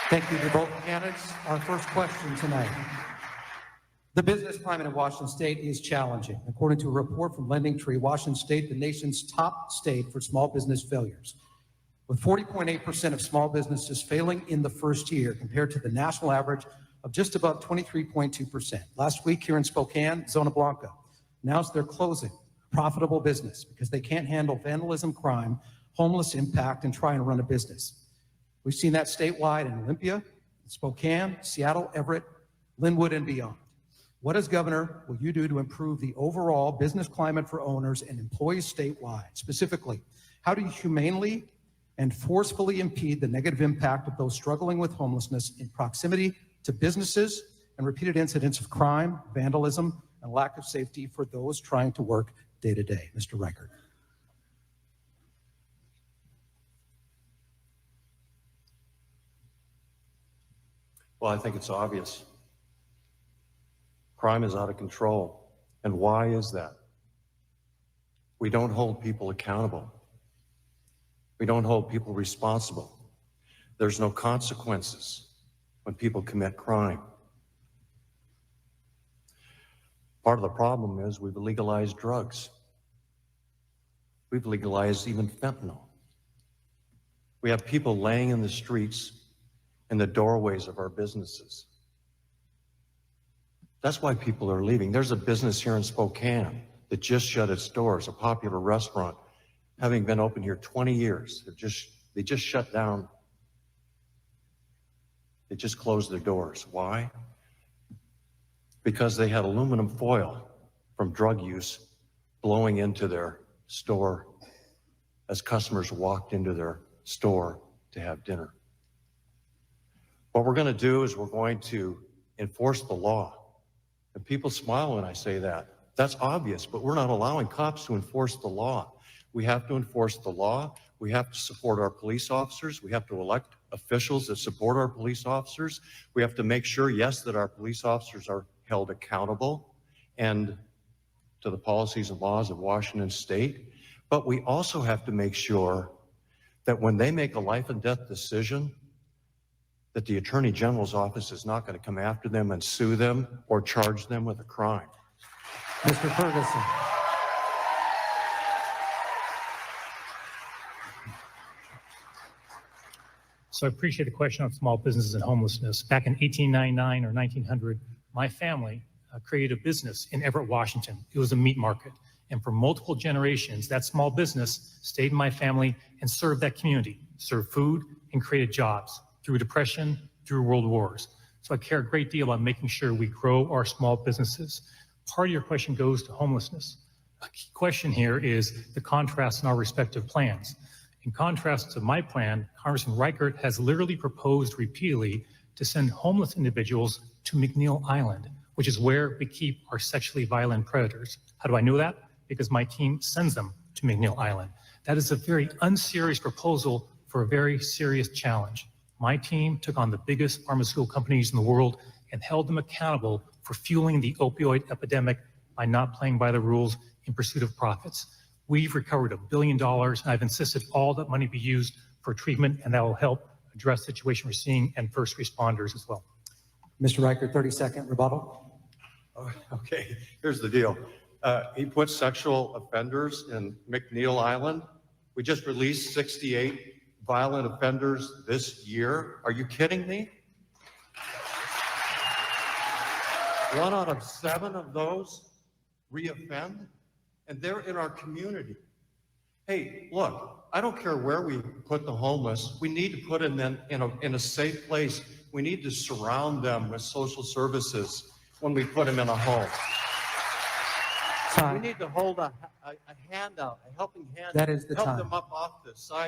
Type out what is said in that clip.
Thank you to both candidates. Our first question tonight. The business climate in Washington State is challenging. According to a report from LendingTree, Washington State, the nation's top state for small business failures, with 40.8% of small businesses failing in the first year compared to the national average of just about 23.2%. Last week here in Spokane, Zona Blanca announced they're closing profitable business because they can't handle vandalism, crime, homeless impact, and try and run a business. We've seen that statewide in Olympia, Spokane, Seattle, Everett, Linwood, and beyond. What, as governor, will you do to improve the overall business climate for owners and employees statewide? Specifically, how do you humanely and forcefully impede the negative impact of those struggling with homelessness in proximity to businesses and repeated incidents of crime, vandalism, and lack of safety for those trying to work day to day? Mr. Reichert. Well, I think it's obvious. Crime is out of control. And why is that? We don't hold people accountable. We don't hold people responsible. There's no consequences when people commit crime. Part of the problem is we've legalized drugs. We've legalized even fentanyl. We have people laying in the streets in the doorways of our businesses. That's why people are leaving. There's a business here in Spokane that just shut its doors, a popular restaurant, having been open here 20 years. They just shut down. They just closed their doors. Why? Because they had aluminum foil from drug use blowing into their store as customers walked into their store to have dinner. What we're going to do is we're going to enforce the law. And people smile when I say that. That's obvious, but we're not allowing cops to enforce the law. We have to enforce the law. We have to support our police officers. We have to elect officials that support our police officers. We have to make sure, yes, that our police officers are held accountable and to the policies and laws of Washington State. But we also have to make sure that when they make a life and death decision, that the Attorney General's office is not going to come after them and sue them or charge them with a crime. Mr. Ferguson. So I appreciate the question on small businesses and homelessness. Back in 1899 or 1900, my family created a business in Everett, Washington. It was a meat market. And for multiple generations, that small business stayed in my family and served that community, served food and created jobs through depression, through world wars. So I care a great deal about making sure we grow our small businesses. Part of your question goes to homelessness. A key question here is the contrast in our respective plans. In contrast to my plan, Congressman Reichert has literally proposed repeatedly to send homeless individuals to McNeil Island, which is where we keep our sexually violent predators. How do I know that? Because my team sends them to McNeil Island. That is a very unserious proposal for a very serious challenge. My team took on the biggest pharmaceutical companies in the world and held them accountable for fueling the opioid epidemic by not playing by the rules in pursuit of profits. We've recovered $1 billion, and I've insisted all that money be used for treatment, and that will help address the situation we're seeing and first responders as well. Mr. Reichert, 30-second rebuttal. Okay, here's the deal. He puts sexual offenders in McNeil Island. We just released 68 violent offenders this year. Are you kidding me? 1 out of 7 of those reoffend, and they're in our community. Hey, look, I don't care where we put the homeless. We need to put them in a safe place. We need to surround them with social services when we put them in a home. We need to hold a hand out, a helping hand. That is the help time. them up off the side.